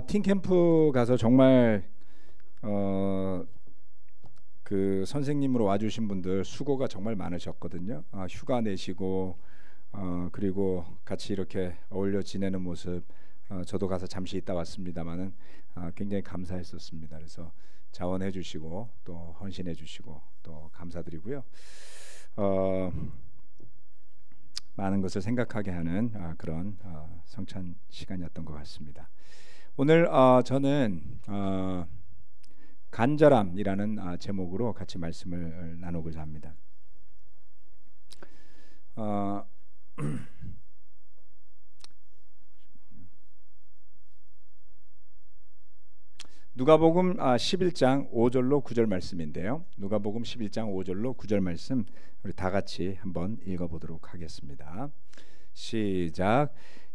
팀캠프 가서 정말 그 선생님으로 와주신 분들 수고가 정말 많으셨거든요. 휴가 내시고 그리고 같이 이렇게 어울려 지내는 모습 저도 가서 잠시 있다 왔습니다만은 굉장히 감사했었습니다. 그래서 자원해 주시고 또 헌신해 주시고 또 감사드리고요. 많은 것을 생각하게 하는 그런 성찬 시간이었던 것 같습니다. 오늘 저는 간절함이라는 제목으로 같이 말씀을 나누고자 합니다. 누가복음 11장 5절로 9절 말씀인데요. 누가복음 11장 5절로 9절 말씀 우리 다 같이 한번 읽어보도록 하겠습니다. 시작.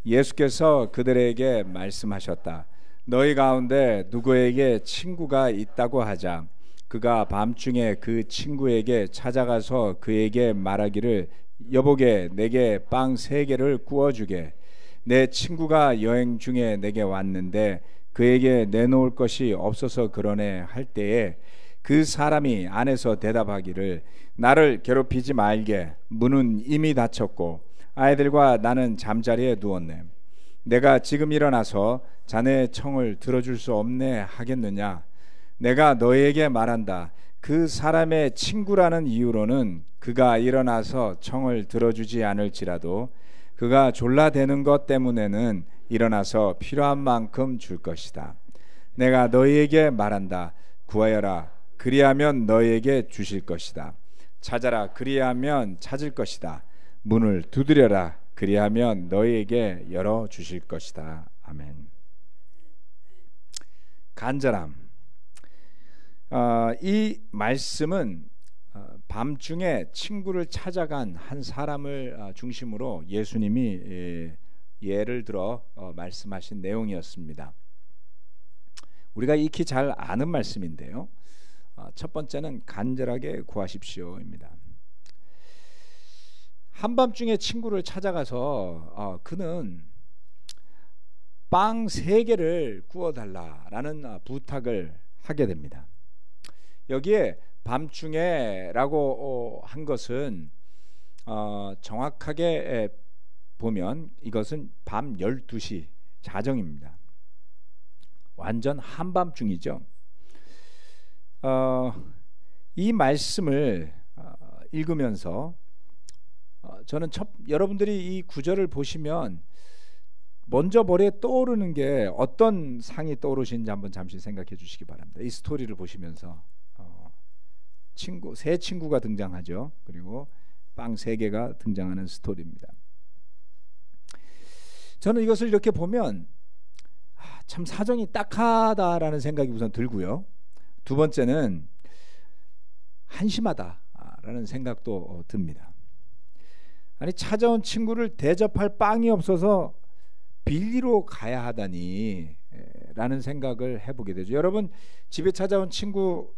예수께서 그들에게 말씀하셨다. 너희 가운데 누구에게 친구가 있다고 하자. 그가 밤중에 그 친구에게 찾아가서 그에게 말하기를 여보게 내게 빵 3개를 구워주게. 내 친구가 여행 중에 내게 왔는데 그에게 내놓을 것이 없어서 그러네 할 때에 그 사람이 안에서 대답하기를 나를 괴롭히지 말게. 문은 이미 닫혔고 아이들과 나는 잠자리에 누웠네. 내가 지금 일어나서 자네 청을 들어줄 수 없네 하겠느냐. 내가 너에게 말한다. 그 사람의 친구라는 이유로는 그가 일어나서 청을 들어주지 않을지라도 그가 졸라대는 것 때문에는 일어나서 필요한 만큼 줄 것이다. 내가 너희에게 말한다. 구하여라. 그리하면 너희에게 주실 것이다. 찾아라. 그리하면 찾을 것이다. 문을 두드려라. 그리하면 너희에게 열어주실 것이다. 아멘. 간절함. 이 말씀은 밤중에 친구를 찾아간 한 사람을 중심으로 예수님이 예를 들어 말씀하신 내용이었습니다. 우리가 익히 잘 아는 말씀인데요. 첫 번째는 간절하게 구하십시오입니다. 한밤중에 친구를 찾아가서 그는 빵 3개를 구워달라라는 부탁을 하게 됩니다. 여기에 밤중에라고 한 것은 정확하게 보면 이것은 밤 12시 자정입니다. 완전 한밤중이죠. 이 말씀을 읽으면서 저는 여러분들이 이 구절을 보시면 먼저 머리에 떠오르는 게 어떤 상이 떠오르시는지 한번 잠시 생각해 주시기 바랍니다. 이 스토리를 보시면서 세 친구가 등장하죠. 그리고 빵 3개가 등장하는 스토리입니다. 저는 이것을 이렇게 보면 참 사정이 딱하다라는 생각이 우선 들고요. 두 번째는 한심하다라는 생각도 듭니다. 아니 찾아온 친구를 대접할 빵이 없어서 빌리러 가야 하다니 라는 생각을 해보게 되죠. 여러분 집에 찾아온 친구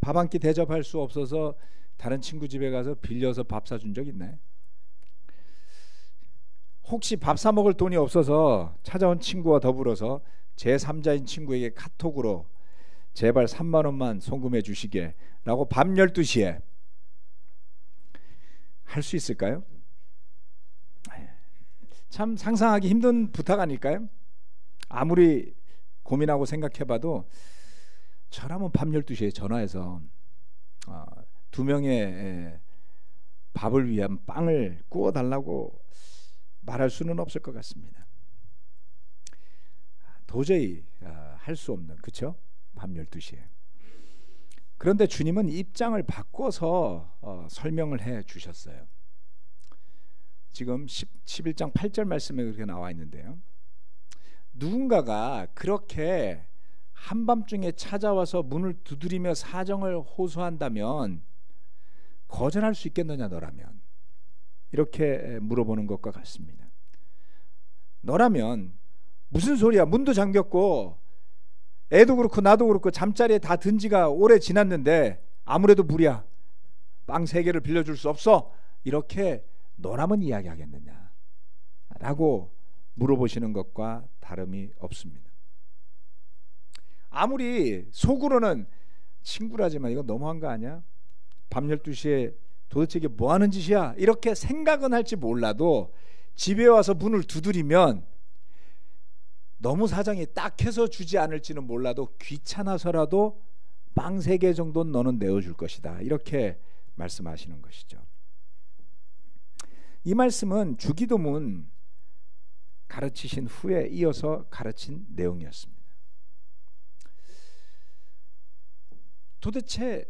밥 한 끼 대접할 수 없어서 다른 친구 집에 가서 빌려서 밥 사준 적 있나요? 혹시 밥 사 먹을 돈이 없어서 찾아온 친구와 더불어서 제3자인 친구에게 카톡으로 제발 3만 원만 송금해 주시게 라고 밤 12시에 할 수 있을까요? 참 상상하기 힘든 부탁 아닐까요? 아무리 고민하고 생각해봐도 저라면 밤 12시에 전화해서 2명의 밥을 위한 빵을 구워달라고 말할 수는 없을 것 같습니다. 도저히 할 수 없는, 그렇죠? 밤 12시에. 그런데 주님은 입장을 바꿔서 설명을 해 주셨어요. 지금 11장 8절 말씀에 그렇게 나와 있는데요. 누군가가 그렇게 한밤중에 찾아와서 문을 두드리며 사정을 호소한다면 거절할 수 있겠느냐 너라면? 이렇게 물어보는 것과 같습니다. 너라면 무슨 소리야? 문도 잠겼고 애도 그렇고 나도 그렇고 잠자리에 다 든 지가 오래 지났는데 아무래도 무리야. 빵 3개를 빌려줄 수 없어. 이렇게 너라면 이야기하겠느냐 라고 물어보시는 것과 다름이 없습니다. 아무리 속으로는 친구라지만 이거 너무한 거 아니야? 밤 12시에 도대체 이게 뭐 하는 짓이야? 이렇게 생각은 할지 몰라도 집에 와서 문을 두드리면 너무 사정이 딱해서 주지 않을지는 몰라도 귀찮아서라도 빵 3개 정도는 너는 내어줄 것이다. 이렇게 말씀하시는 것이죠. 이 말씀은 주기도문 가르치신 후에 이어서 가르친 내용이었습니다. 도대체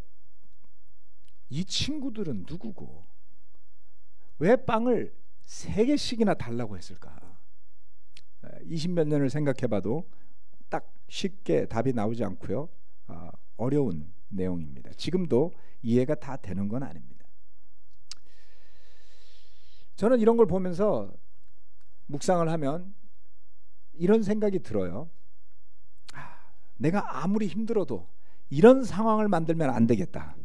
이 친구들은 누구고 왜 빵을 3개씩이나 달라고 했을까? 20몇 년을 생각해봐도 딱 쉽게 답이 나오지 않고요. 어려운 내용입니다. 지금도 이해가 다 되는 건 아닙니다. 저는 이런 걸 보면서 묵상을 하면 이런 생각이 들어요. 내가 아무리 힘들어도 이런 상황을 만들면 안 되겠다.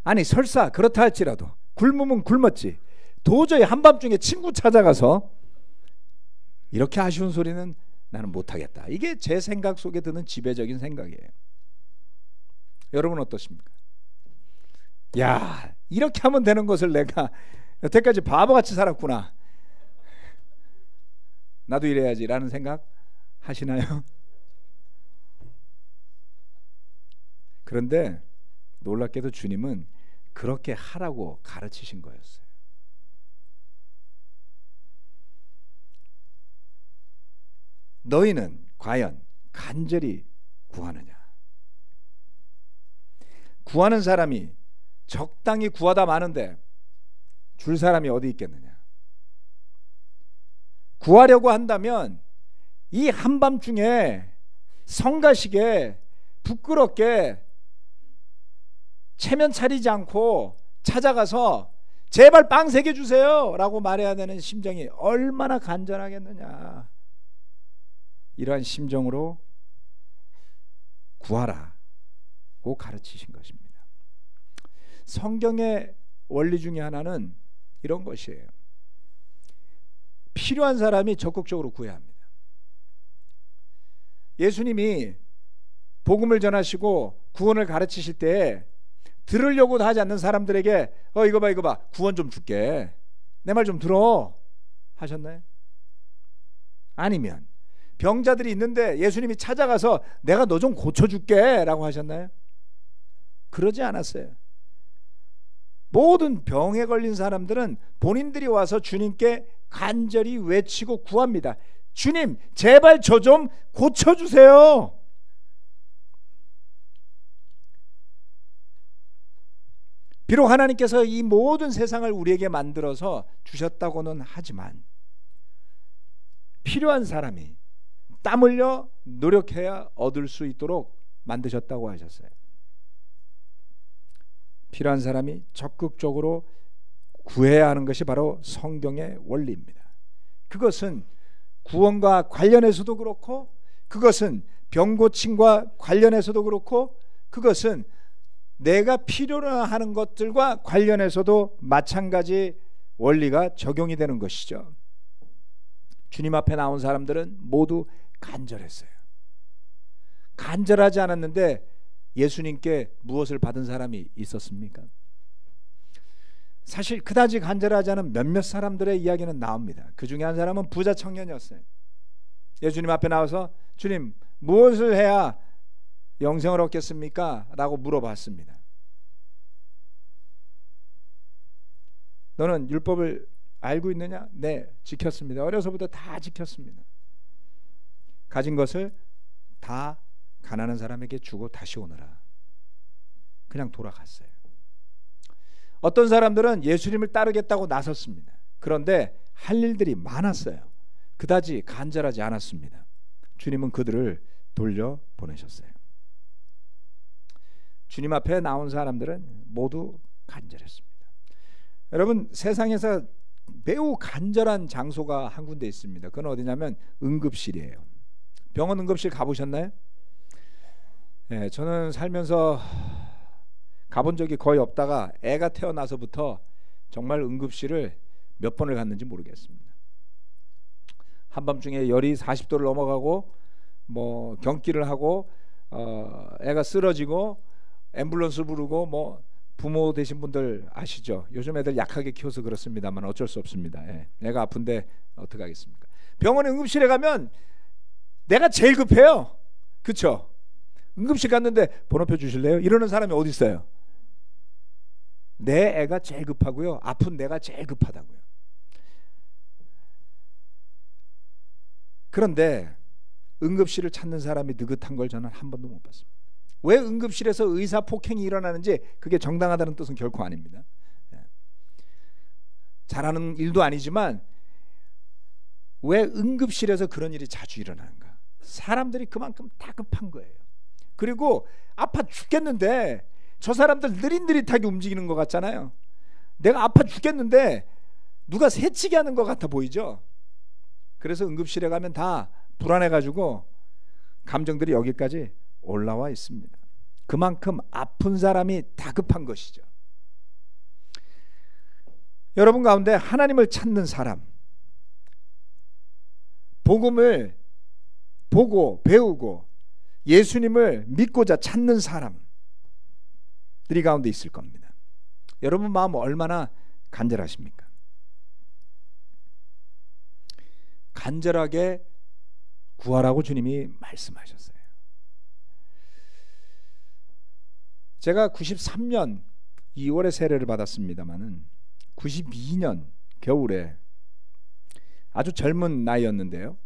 아니 설사 그렇다 할지라도 굶으면 굶었지 도저히 한밤중에 친구 찾아가서 이렇게 아쉬운 소리는 나는 못하겠다. 이게 제 생각 속에 드는 지배적인 생각이에요. 여러분 어떠십니까? 야, 이렇게 하면 되는 것을 내가 여태까지 바보같이 살았구나. 나도 이래야지 라는 생각 하시나요? 그런데 놀랍게도 주님은 그렇게 하라고 가르치신 거였어요. 너희는 과연 간절히 구하느냐? 구하는 사람이 적당히 구하다 마는데 줄 사람이 어디 있겠느냐? 구하려고 한다면 이 한밤중에 성가시게 부끄럽게 체면 차리지 않고 찾아가서 제발 빵 3개 주세요 라고 말해야 되는 심정이 얼마나 간절하겠느냐. 이러한 심정으로 구하라고 가르치신 것입니다. 성경의 원리 중에 하나는 이런 것이에요. 필요한 사람이 적극적으로 구해야 합니다. 예수님이 복음을 전하시고 구원을 가르치실 때 들으려고도 하지 않는 사람들에게 이거 봐 구원 좀 줄게 내 말 좀 들어 하셨나요? 아니면 병자들이 있는데 예수님이 찾아가서 내가 너 좀 고쳐줄게 라고 하셨나요? 그러지 않았어요. 모든 병에 걸린 사람들은 본인들이 와서 주님께 간절히 외치고 구합니다. 주님 제발 저 좀 고쳐주세요. 비록 하나님께서 이 모든 세상을 우리에게 만들어서 주셨다고는 하지만 필요한 사람이 땀 흘려 노력해야 얻을 수 있도록 만드셨다고 하셨어요. 필요한 사람이 적극적으로 구해야 하는 것이 바로 성경의 원리입니다. 그것은 구원과 관련해서도 그렇고 그것은 병고침과 관련해서도 그렇고 그것은 내가 필요로 하는 것들과 관련해서도 마찬가지 원리가 적용이 되는 것이죠. 주님 앞에 나온 사람들은 모두 간절했어요. 간절하지 않았는데 예수님께 무엇을 받은 사람이 있었습니까? 사실 그다지 간절하지 않은 몇몇 사람들의 이야기는 나옵니다. 그 중에 한 사람은 부자 청년이었어요. 예수님 앞에 나와서 주님 무엇을 해야 영생을 얻겠습니까? 라고 물어봤습니다. 너는 율법을 알고 있느냐? 네, 지켰습니다. 어려서부터 다 지켰습니다. 가진 것을 다 가난한 사람에게 주고 다시 오너라. 그냥 돌아갔어요. 어떤 사람들은 예수님을 따르겠다고 나섰습니다. 그런데 할 일들이 많았어요. 그다지 간절하지 않았습니다. 주님은 그들을 돌려보내셨어요. 주님 앞에 나온 사람들은 모두 간절했습니다. 여러분 세상에서 매우 간절한 장소가 한 군데 있습니다. 그건 어디냐면 응급실이에요. 병원 응급실 가보셨나요? 네, 저는 살면서 가본 적이 거의 없다가 애가 태어나서부터 정말 응급실을 몇 번을 갔는지 모르겠습니다. 한밤중에 열이 40도를 넘어가고 뭐 경기를 하고 애가 쓰러지고 앰뷸런스 부르고 뭐 부모 되신 분들 아시죠? 요즘 애들 약하게 키워서 그렇습니다만 어쩔 수 없습니다. 예. 애가 아픈데 어떻게 하겠습니까? 병원에 응급실에 가면 내가 제일 급해요. 그렇죠? 응급실 갔는데 번호표 주실래요? 이러는 사람이 어디 있어요? 내 애가 제일 급하고요. 아픈 내가 제일 급하다고요. 그런데 응급실을 찾는 사람이 느긋한 걸 저는 한 번도 못 봤습니다. 왜 응급실에서 의사 폭행이 일어나는지 그게 정당하다는 뜻은 결코 아닙니다. 잘하는 일도 아니지만 왜 응급실에서 그런 일이 자주 일어나는가? 사람들이 그만큼 다급한 거예요. 그리고 아파 죽겠는데 저 사람들 느릿느릿하게 움직이는 것 같잖아요. 내가 아파 죽겠는데 누가 새치기 하는 것 같아 보이죠? 그래서 응급실에 가면 다 불안해가지고 감정들이 여기까지 올라와 있습니다. 그만큼 아픈 사람이 다급한 것이죠. 여러분 가운데 하나님을 찾는 사람, 복음을 보고 배우고 예수님을 믿고자 찾는 사람들이 가운데 있을 겁니다. 여러분 마음 얼마나 간절하십니까? 간절하게 구하라고 주님이 말씀하셨어요. 제가 93년 2월에 세례를 받았습니다마는 92년 겨울에 아주 젊은 나이였는데요.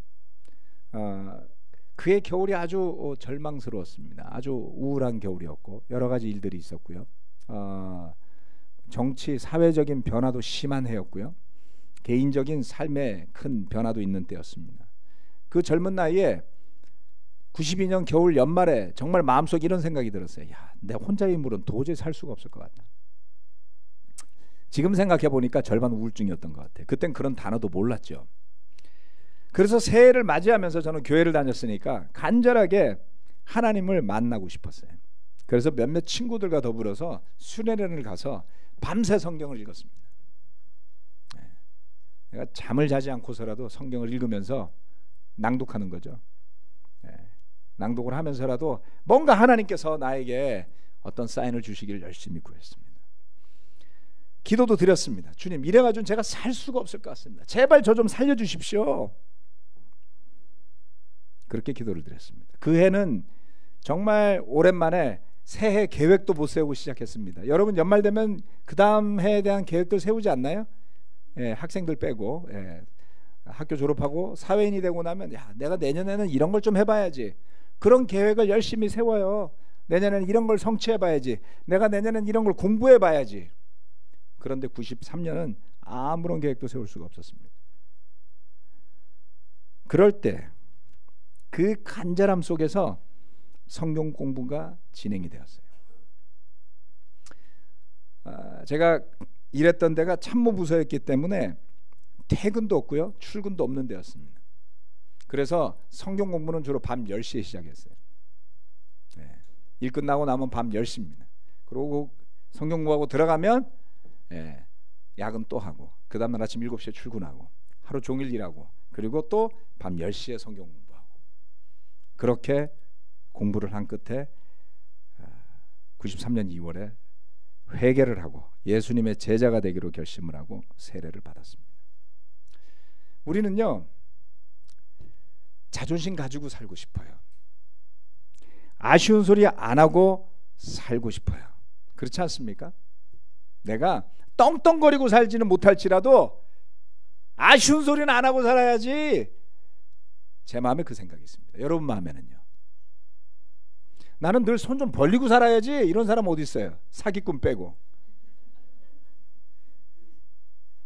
그의 겨울이 아주 절망스러웠습니다. 아주 우울한 겨울이었고 여러 가지 일들이 있었고요. 정치 사회적인 변화도 심한 해였고요. 개인적인 삶에 큰 변화도 있는 때였습니다. 그 젊은 나이에 92년 겨울 연말에 정말 마음속에 이런 생각이 들었어요. 야, 내 혼자의 인물은 도저히 살 수가 없을 것 같다. 지금 생각해 보니까 절반 우울증이었던 것 같아요. 그땐 그런 단어도 몰랐죠. 그래서 새해를 맞이하면서 저는 교회를 다녔으니까 간절하게 하나님을 만나고 싶었어요. 그래서 몇몇 친구들과 더불어서 수련회를 가서 밤새 성경을 읽었습니다. 내가 잠을 자지 않고서라도 성경을 읽으면서 낭독하는 거죠. 낭독을 하면서라도 뭔가 하나님께서 나에게 어떤 사인을 주시기를 열심히 구했습니다. 기도도 드렸습니다. 주님, 이래가지고는 제가 살 수가 없을 것 같습니다. 제발 저 좀 살려주십시오. 그렇게 기도를 드렸습니다. 그 해는 정말 오랜만에 새해 계획도 못 세우고 시작했습니다. 여러분 연말 되면 그 다음 해에 대한 계획들 세우지 않나요? 학생들 빼고 학교 졸업하고 사회인이 되고 나면 야, 내가 내년에는 이런 걸 좀 해봐야지. 그런 계획을 열심히 세워요. 내년에는 이런 걸 성취해봐야지. 내가 내년에는 이런 걸 공부해봐야지. 그런데 93년은 아무런 계획도 세울 수가 없었습니다. 그럴 때 그 간절함 속에서 성경 공부가 진행이 되었어요. 제가 일했던 데가 참모부서였기 때문에 퇴근도 없고요, 출근도 없는 데였습니다. 그래서 성경 공부는 주로 밤 10시에 시작했어요. 일 끝나고 나면 밤 10시입니다. 그리고 성경 공부하고 들어가면 야근 또 하고 그 다음날 아침 7시에 출근하고 하루 종일 일하고 그리고 또 밤 10시에 성경 공부하고 그렇게 공부를 한 끝에 93년 2월에 회개를 하고 예수님의 제자가 되기로 결심을 하고 세례를 받았습니다. 우리는요, 자존심 가지고 살고 싶어요. 아쉬운 소리 안 하고 살고 싶어요. 그렇지 않습니까? 내가 떵떵거리고 살지는 못할지라도 아쉬운 소리는 안 하고 살아야지. 제 마음에 그 생각이 있습니다. 여러분 마음에는요? 나는 늘 손 좀 벌리고 살아야지. 이런 사람 어디 있어요? 사기꾼 빼고.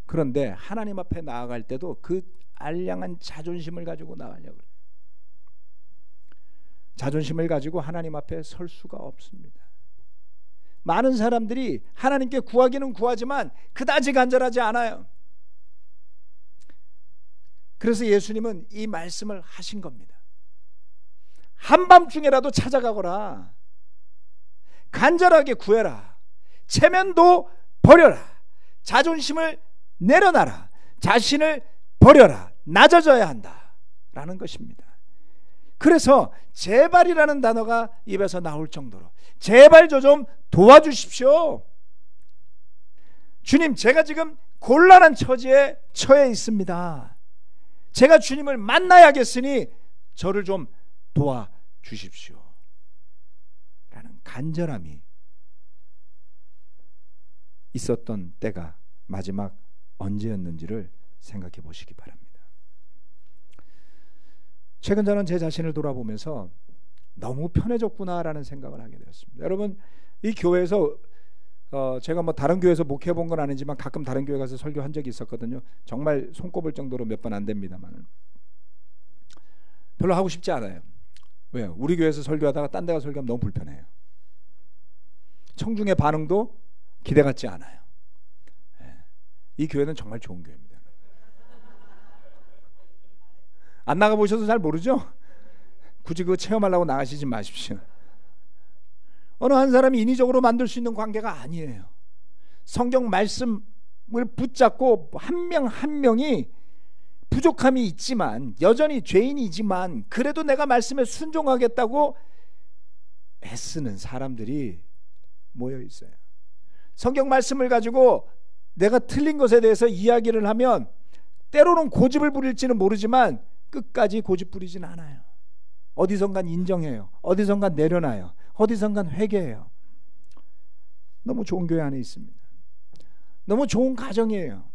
그런데 하나님 앞에 나아갈 때도 그 알량한 자존심을 가지고 나가려고 그래요. 자존심을 가지고 하나님 앞에 설 수가 없습니다. 많은 사람들이 하나님께 구하기는 구하지만 그다지 간절하지 않아요. 그래서 예수님은 이 말씀을 하신 겁니다. 한밤중에라도 찾아가거라. 간절하게 구해라. 체면도 버려라. 자존심을 내려놔라. 자신을 버려라. 낮아져야 한다 라는 것입니다. 그래서 제발이라는 단어가 입에서 나올 정도로 제발 저 좀 도와주십시오. 주님, 제가 지금 곤란한 처지에 처해 있습니다. 제가 주님을 만나야겠으니 저를 좀 도와주십시오. 라는 간절함이 있었던 때가 마지막 언제였는지를 생각해 보시기 바랍니다. 최근 저는 제 자신을 돌아보면서 너무 편해졌구나라는 생각을 하게 되었습니다. 여러분, 이 교회에서 제가 뭐 다른 교회에서 목회해 본 건 아니지만 가끔 다른 교회 가서 설교한 적이 있었거든요. 정말 손꼽을 정도로 몇 번 안 됩니다만 별로 하고 싶지 않아요. 왜요? 우리 교회에서 설교하다가 딴 데 가서 설교하면 너무 불편해요. 청중의 반응도 기대 같지 않아요. 이 교회는 정말 좋은 교회입니다. 안 나가보셔서 잘 모르죠? 굳이 그거 체험하려고 나가시지 마십시오. 어느 한 사람이 인위적으로 만들 수 있는 관계가 아니에요. 성경 말씀을 붙잡고 한 명 한 명이 부족함이 있지만, 여전히 죄인이지만 그래도 내가 말씀에 순종하겠다고 애쓰는 사람들이 모여 있어요. 성경 말씀을 가지고 내가 틀린 것에 대해서 이야기를 하면 때로는 고집을 부릴지는 모르지만 끝까지 고집 부리진 않아요. 어디선간 인정해요. 어디선간 내려놔요. 어디선간 회개해요. 너무 좋은 교회 안에 있습니다. 너무 좋은 가정이에요.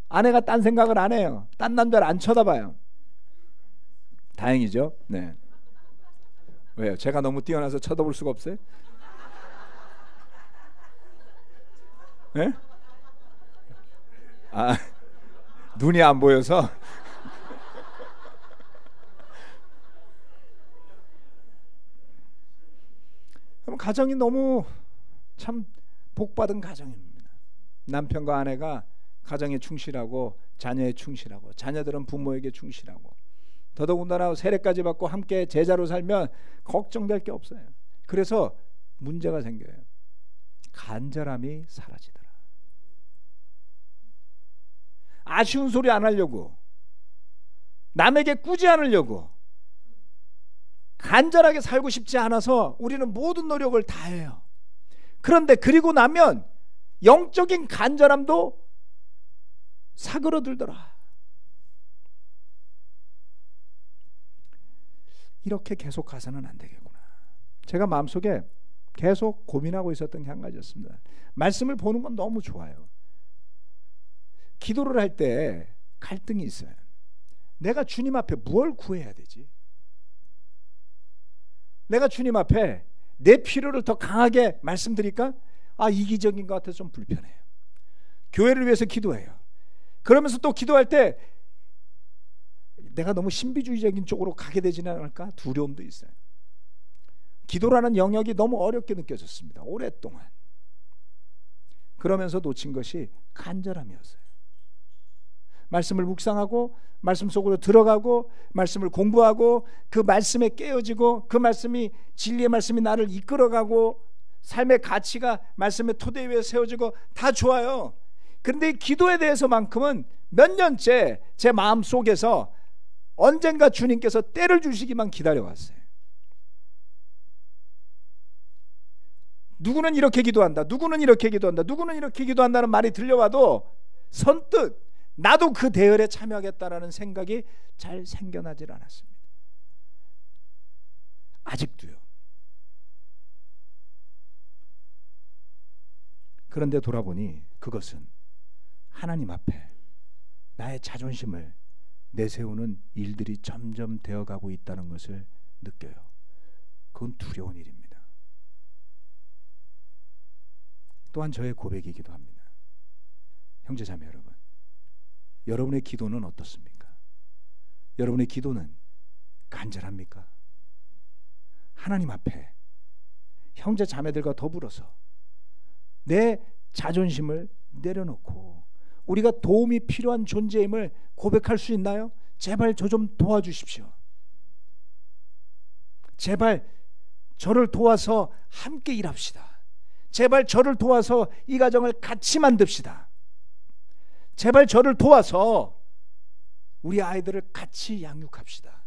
아내가 딴 생각을 안 해요. 딴 남자를 안 쳐다봐요. 다행이죠. 네. 왜요? 제가 너무 뛰어나서 쳐다볼 수가 없어요? 네? 아, 눈이 안 보여서. 가정이 너무 참 복받은 가정입니다. 남편과 아내가 가정에 충실하고 자녀에 충실하고 자녀들은 부모에게 충실하고 더더군다나 세례까지 받고 함께 제자로 살면 걱정될 게 없어요. 그래서 문제가 생겨요. 간절함이 사라지더라. 아쉬운 소리 안 하려고, 남에게 꾸지 않으려고, 간절하게 살고 싶지 않아서 우리는 모든 노력을 다해요. 그런데 그리고 나면 영적인 간절함도 사그러들더라. 이렇게 계속 가서는 안 되겠구나. 제가 마음속에 계속 고민하고 있었던 게 한 가지였습니다. 말씀을 보는 건 너무 좋아요. 기도를 할 때 갈등이 있어요. 내가 주님 앞에 뭘 구해야 되지? 내가 주님 앞에 내 필요를 더 강하게 말씀드릴까? 이기적인 것 같아서 좀 불편해요. 교회를 위해서 기도해요. 그러면서 또 기도할 때 내가 너무 신비주의적인 쪽으로 가게 되지는 않을까? 두려움도 있어요. 기도라는 영역이 너무 어렵게 느껴졌습니다. 오랫동안. 그러면서 놓친 것이 간절함이었어요. 말씀을 묵상하고 말씀 속으로 들어가고 말씀을 공부하고 그 말씀에 깨어지고 그 말씀이 진리의 말씀이 나를 이끌어가고 삶의 가치가 말씀의 토대 위에 세워지고 다 좋아요. 그런데 이 기도에 대해서만큼은 몇 년째 제 마음 속에서 언젠가 주님께서 때를 주시기만 기다려왔어요. 누구는 이렇게 기도한다, 누구는 이렇게 기도한다, 누구는 이렇게 기도한다는 말이 들려와도 선뜻 나도 그 대열에 참여하겠다라는 생각이 잘 생겨나질 않았습니다. 아직도요. 그런데 돌아보니 그것은 하나님 앞에 나의 자존심을 내세우는 일들이 점점 되어가고 있다는 것을 느껴요. 그건 두려운 일입니다. 또한 저의 고백이기도 합니다. 형제자매 여러분, 여러분의 기도는 어떻습니까? 여러분의 기도는 간절합니까? 하나님 앞에 형제 자매들과 더불어서 내 자존심을 내려놓고 우리가 도움이 필요한 존재임을 고백할 수 있나요? 제발 저 좀 도와주십시오. 제발 저를 도와서 함께 일합시다. 제발 저를 도와서 이 가정을 같이 만듭시다. 제발 저를 도와서 우리 아이들을 같이 양육합시다.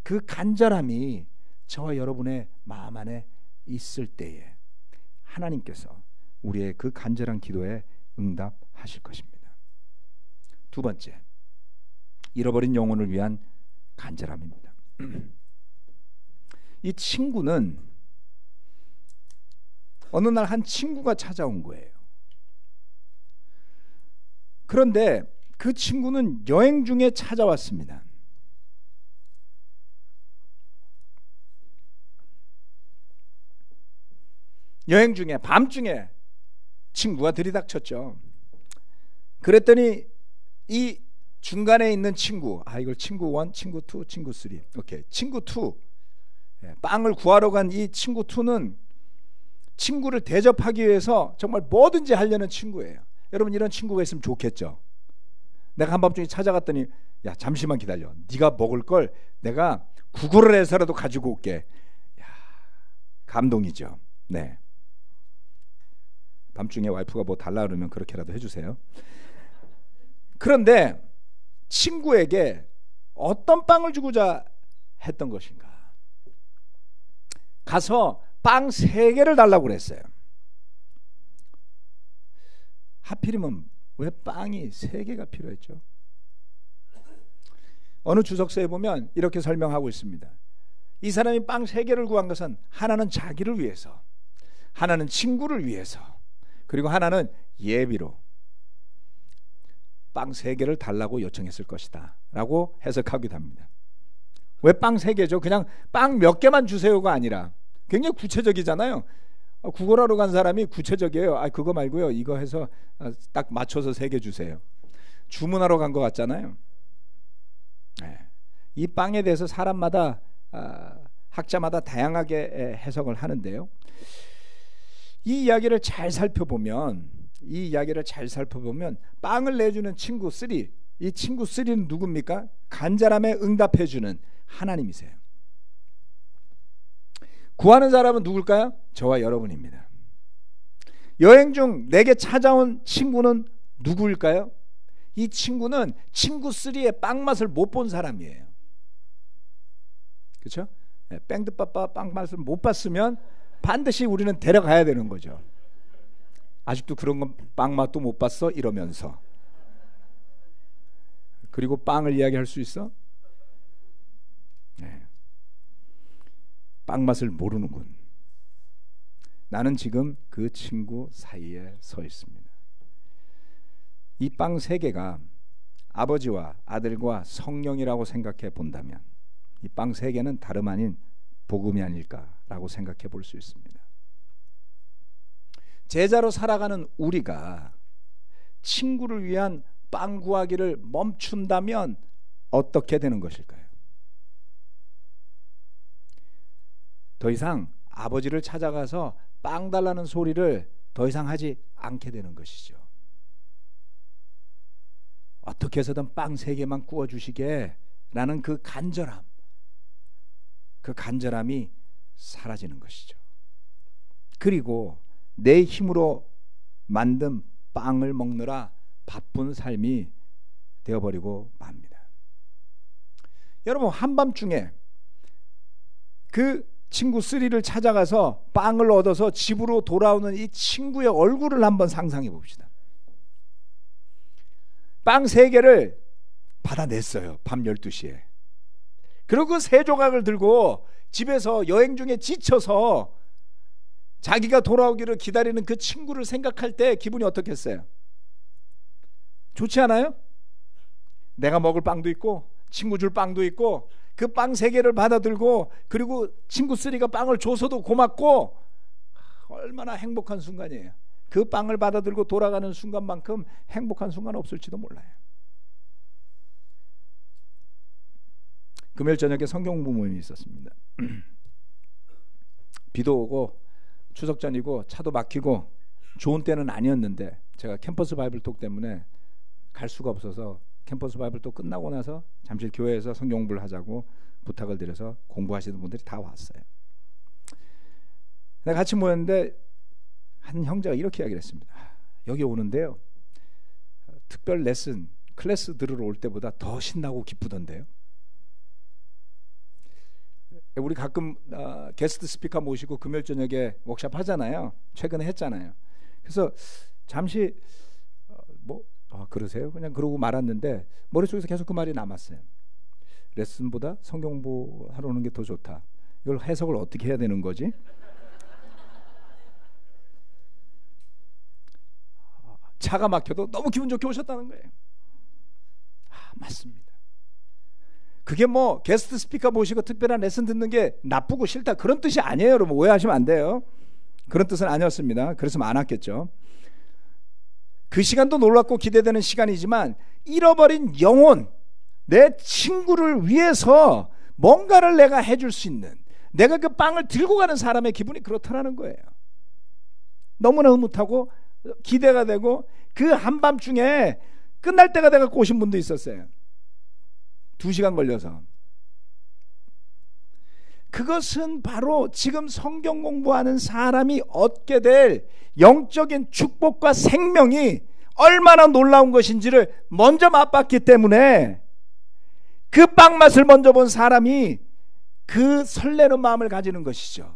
그 간절함이 저와 여러분의 마음 안에 있을 때에 하나님께서 우리의 그 간절한 기도에 응답하실 것입니다. 두 번째, 잃어버린 영혼을 위한 간절함입니다. 이 친구는 어느 날 한 친구가 찾아온 거예요. 그런데 그 친구는 여행 중에 찾아왔습니다. 여행 중에 밤중에 친구가 들이닥쳤죠. 그랬더니 이 중간에 있는 친구, 이걸 친구 1, 친구 2, 친구 3. 오케이. 친구 2. 빵을 구하러 간 이 친구 2는 친구를 대접하기 위해서 정말 뭐든지 하려는 친구예요. 여러분, 이런 친구가 있으면 좋겠죠. 내가 한밤중에 찾아갔더니, 야, 잠시만 기다려. 네가 먹을 걸 내가 구걸을 해서라도 가지고 올게. 야, 감동이죠. 네. 밤중에 와이프가 뭐 달라 그러면 그렇게라도 해주세요. 그런데 친구에게 어떤 빵을 주고자 했던 것인가? 가서 빵 3개를 달라고 그랬어요. 하필이면 왜 빵이 3개가 필요했죠? 어느 주석서에 보면 이렇게 설명하고 있습니다. 이 사람이 빵 3개를 구한 것은 하나는 자기를 위해서, 하나는 친구를 위해서, 그리고 하나는 예비로 빵 3개를 달라고 요청했을 것이다 라고 해석하기도 합니다. 왜 빵 3개죠? 그냥 빵 몇 개만 주세요가 아니라 굉장히 구체적이잖아요. 구걸하러 간 사람이 구체적이에요. 그거 말고요, 이거 해서 딱 맞춰서 3개 주세요. 주문하러 간 것 같잖아요. 네. 이 빵에 대해서 사람마다 학자마다 다양하게 해석을 하는데요. 이 이야기를 잘 살펴보면 빵을 내주는 친구 3, 이 친구 3는 누굽니까? 간절함에 응답해주는 하나님이세요. 구하는 사람은 누굴까요? 저와 여러분입니다. 여행 중 내게 찾아온 친구는 누구일까요? 이 친구는 친구 3의 빵 맛을 못 본 사람이에요. 그렇죠? 뺑드빠빠 빵 맛을 못 봤으면 반드시 우리는 데려가야 되는 거죠. 아직도 그런 건 빵 맛도 못 봤어? 이러면서. 그리고 빵을 이야기할 수 있어? 네. 빵 맛을 모르는군. 나는 지금 그 친구 사이에 서 있습니다. 이 빵 3개가 아버지와 아들과 성령이라고 생각해 본다면 이 빵 3개는 다름 아닌 복음이 아닐까라고 생각해 볼 수 있습니다. 제자로 살아가는 우리가 친구를 위한 빵 구하기를 멈춘다면 어떻게 되는 것일까요? 더 이상 아버지를 찾아가서 빵 달라는 소리를 더 이상 하지 않게 되는 것이죠. 어떻게 해서든 빵 3개만 구워주시게 라는 그 간절함이 사라지는 것이죠. 그리고 내 힘으로 만든 빵을 먹느라 바쁜 삶이 되어버리고 맙니다. 여러분, 한밤중에 그 친구 3를 찾아가서 빵을 얻어서 집으로 돌아오는 이 친구의 얼굴을 한번 상상해 봅시다. 빵 3개를 받아냈어요. 밤 12시에. 그리고 그 3조각을 들고 집에서 여행 중에 지쳐서 자기가 돌아오기를 기다리는 그 친구를 생각할 때 기분이 어떻겠어요? 좋지 않아요? 내가 먹을 빵도 있고 친구 줄 빵도 있고 그 빵 3개를 받아들고 그리고 친구 3가 빵을 줘서도 고맙고, 얼마나 행복한 순간이에요. 그 빵을 받아들고 돌아가는 순간만큼 행복한 순간 없을지도 몰라요. 금요일 저녁에 성경 공부 모임이 있었습니다. 비도 오고 추석 전이고 차도 막히고 좋은 때는 아니었는데 제가 캠퍼스 바이블톡 때문에 갈 수가 없어서 캠퍼스 바이블톡 끝나고 나서 잠실 교회에서 성경 공부를 하자고 부탁을 드려서 공부하시는 분들이 다 왔어요. 내가 같이 모였는데 한 형제가 이렇게 이야기를 했습니다. 여기 오는데요, 특별 레슨 클래스 들으러 올 때보다 더 신나고 기쁘던데요. 우리 가끔 게스트 스피커 모시고 금요일 저녁에 워크숍 하잖아요. 최근에 했잖아요. 그래서 잠시 그러세요? 그냥 그러고 말았는데 머릿속에서 계속 그 말이 남았어요. 레슨보다 성경 공부하러 오는 게 더 좋다. 이걸 해석을 어떻게 해야 되는 거지? 차가 막혀도 너무 기분 좋게 오셨다는 거예요. 맞습니다. 그게 뭐 게스트 스피커 모시고 특별한 레슨 듣는 게 나쁘고 싫다 그런 뜻이 아니에요. 여러분 오해하시면 안 돼요. 그런 뜻은 아니었습니다. 그랬으면 안 왔겠죠. 그 시간도 놀랍고 기대되는 시간이지만 잃어버린 영혼, 내 친구를 위해서 뭔가를 내가 해줄 수 있는, 내가 그 빵을 들고 가는 사람의 기분이 그렇더라는 거예요. 너무나 흐뭇하고 기대가 되고 그 한밤중에 끝날 때가 돼갖고 오신 분도 있었어요. 2시간 걸려서. 그것은 바로 지금 성경 공부하는 사람이 얻게 될 영적인 축복과 생명이 얼마나 놀라운 것인지를 먼저 맛봤기 때문에 그 빵 맛을 먼저 본 사람이 그 설레는 마음을 가지는 것이죠.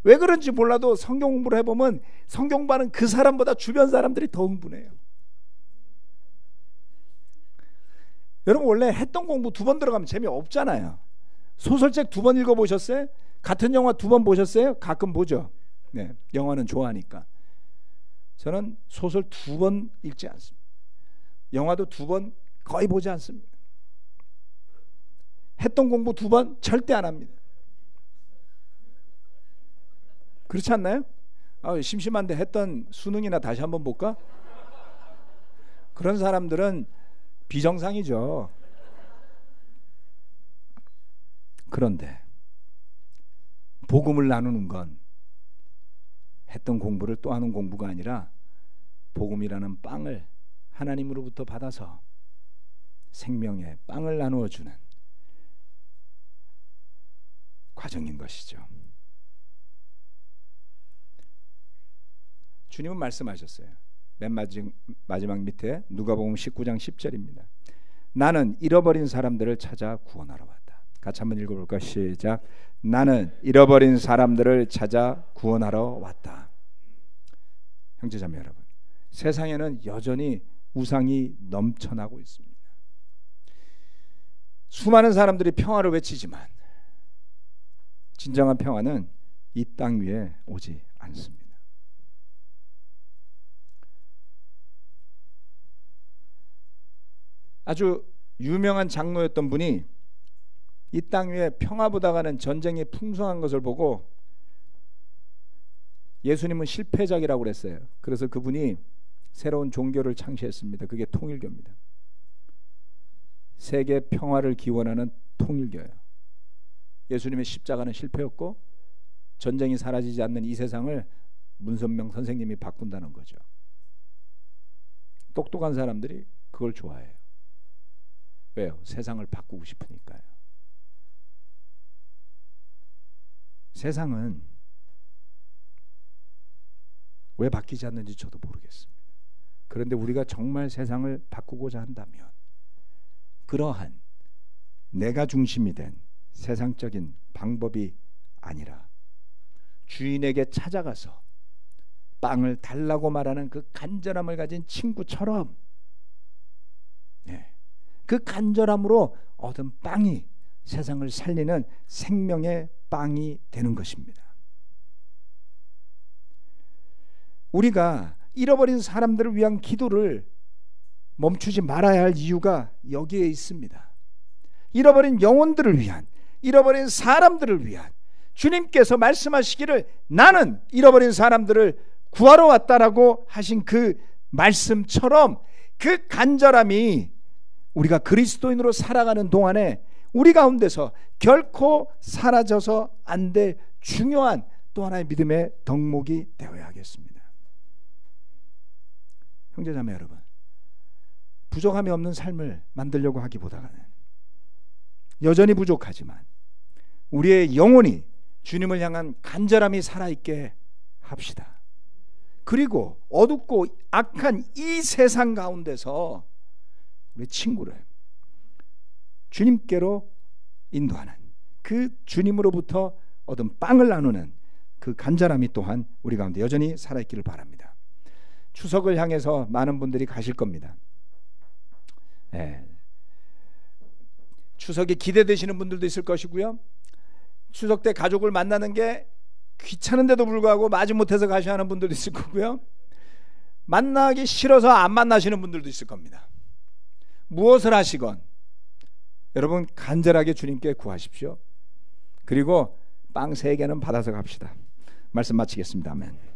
왜 그런지 몰라도 성경 공부를 해보면 성경 공부하는 그 사람보다 주변 사람들이 더 흥분해요. 여러분 원래 했던 공부 2번 들어가면 재미없잖아요. 소설책 2번 읽어보셨어요? 같은 영화 2번 보셨어요? 가끔 보죠. 네, 영화는 좋아하니까. 저는 소설 2번 읽지 않습니다. 영화도 2번 거의 보지 않습니다. 했던 공부 2번 절대 안 합니다. 그렇지 않나요? 심심한데 했던 수능이나 다시 한번 볼까? 그런 사람들은 비정상이죠. 그런데 복음을 나누는 건 했던 공부를 또 하는 공부가 아니라 복음이라는 빵을 하나님으로부터 받아서 생명의 빵을 나누어 주는 과정인 것이죠. 주님은 말씀하셨어요. 맨 마지막 밑에 누가복음 19장 10절입니다. 나는 잃어버린 사람들을 찾아 구원하러 왔다. 같이 한번 읽어볼까? 시작. 나는 잃어버린 사람들을 찾아 구원하러 왔다. 형제자매 여러분, 세상에는 여전히 우상이 넘쳐나고 있습니다. 수많은 사람들이 평화를 외치지만 진정한 평화는 이 땅 위에 오지 않습니다. 아주 유명한 장로였던 분이 이 땅 위에 평화보다가는 전쟁이 풍성한 것을 보고 예수님은 실패작이라고 그랬어요. 그래서 그분이 새로운 종교를 창시했습니다. 그게 통일교입니다. 세계 평화를 기원하는 통일교예요. 예수님의 십자가는 실패였고 전쟁이 사라지지 않는 이 세상을 문선명 선생님이 바꾼다는 거죠. 똑똑한 사람들이 그걸 좋아해요. 왜요? 세상을 바꾸고 싶으니까요. 세상은 왜 바뀌지 않는지 저도 모르겠습니다. 그런데 우리가 정말 세상을 바꾸고자 한다면 그러한 내가 중심이 된 세상적인 방법이 아니라 주인에게 찾아가서 빵을 달라고 말하는 그 간절함을 가진 친구처럼 그 간절함으로 얻은 빵이 세상을 살리는 생명의 빵이 되는 것입니다. 우리가 잃어버린 사람들을 위한 기도를 멈추지 말아야 할 이유가 여기에 있습니다. 잃어버린 영혼들을 위한, 잃어버린 사람들을 위한 주님께서 말씀하시기를 나는 잃어버린 사람들을 구하러 왔다라고 하신 그 말씀처럼 그 간절함이 우리가 그리스도인으로 살아가는 동안에 우리 가운데서 결코 사라져서 안 될 중요한 또 하나의 믿음의 덕목이 되어야 하겠습니다. 형제자매 여러분, 부족함이 없는 삶을 만들려고 하기보다는 여전히 부족하지만 우리의 영혼이 주님을 향한 간절함이 살아있게 합시다. 그리고 어둡고 악한 이 세상 가운데서 우리 친구를 주님께로 인도하는 그 주님으로부터 얻은 빵을 나누는 그 간절함이 또한 우리 가운데 여전히 살아있기를 바랍니다. 추석을 향해서 많은 분들이 가실 겁니다. 추석에 기대되시는 분들도 있을 것이고요. 추석 때 가족을 만나는 게 귀찮은데도 불구하고 마지못해서 가셔야 하는 분들도 있을 거고요. 만나기 싫어서 안 만나시는 분들도 있을 겁니다. 무엇을 하시건 여러분 간절하게 주님께 구하십시오. 그리고 빵 3개는 받아서 갑시다. 말씀 마치겠습니다. 아멘.